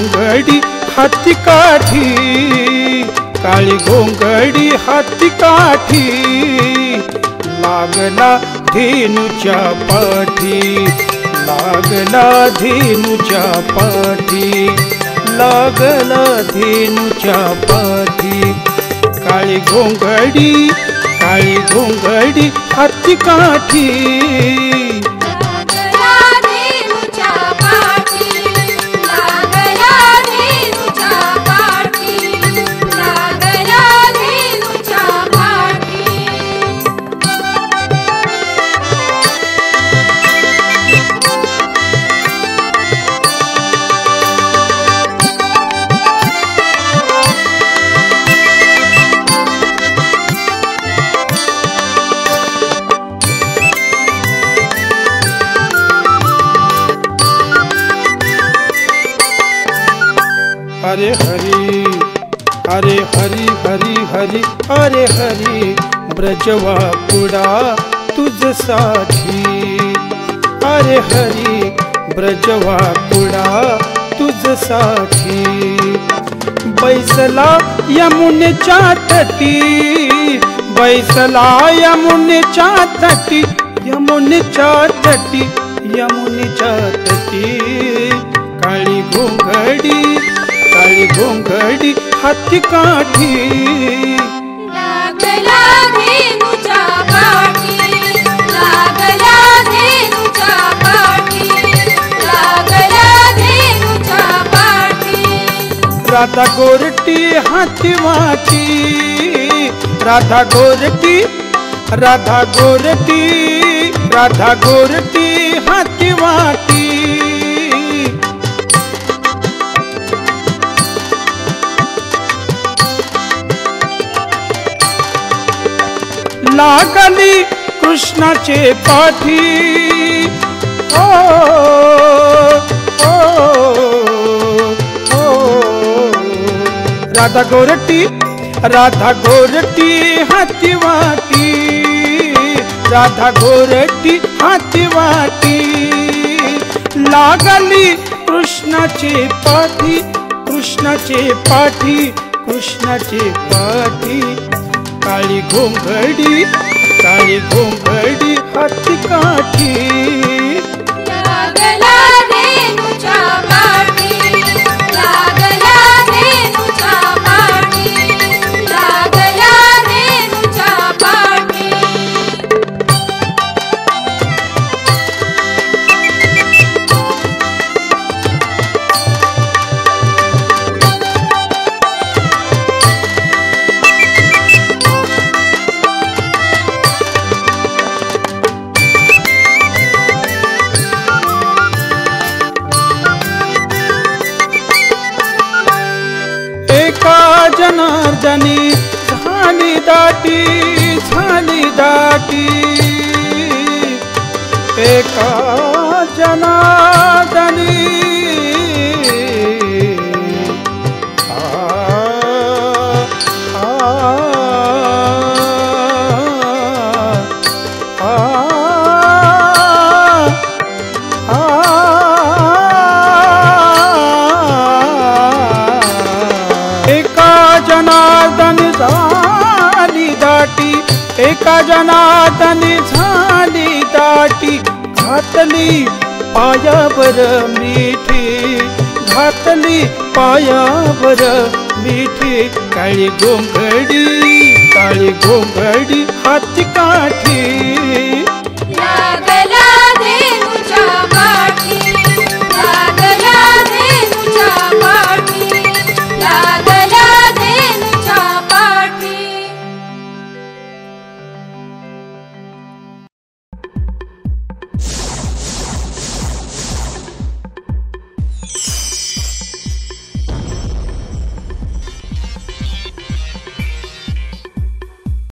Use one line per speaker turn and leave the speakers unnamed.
घोंगडी हाती काठी, काळी घोंगडी हाती काठी, लागला धेनुच्या पाठी, लागला धेनुच्या पाठी, लागला धेनुच्या पाठी। काळी घोंगडी हाती काठी, हरे हरी हरे हरी हरी हरी हरे हरी, ब्रजवाकुडा तुझसाठी, हरे हरी ब्रजवाकुडा तुझसाठी। बैसला यमुनेच्या तटी, बैसला यमुनेच्या तटी, यमुनेच्या तटी, यमुनेच्या तटी। काळी घोंगडी हाती काठी,
लागला धेनुच्या पाठी, लागला धेनुच्या पाठी, लागला धेनुच्या पाठी।
राधा गोरटी हाती वाटी, राधा गोरटी, राधा गोरटी, राधा गोरटी हाती वाटी। लागली कृष्णाचे पाठी, ओ ओ ओ राधा गोरटी, राधा गोरटी हाती वाटी, राधा गोरटी हाती वाटी। लागली कृष्णाचे पाठी, कृष्णाचे पाठी, कृष्णाचे पाठी। काळी घोंगडी हाती काठी,
लागला धेनुच्या पाठी, लागला धेनुच्या पाठी, लागला धेनुच्या पाठी।
जनार्दनी झाली दाटी, झाली दाटी, एका जनार्दनी एका जनार्दनी झाली दाटी। घातली पायावर मिठी, घातली पायावर मिठी। काळी घोंगडी हाती काठी,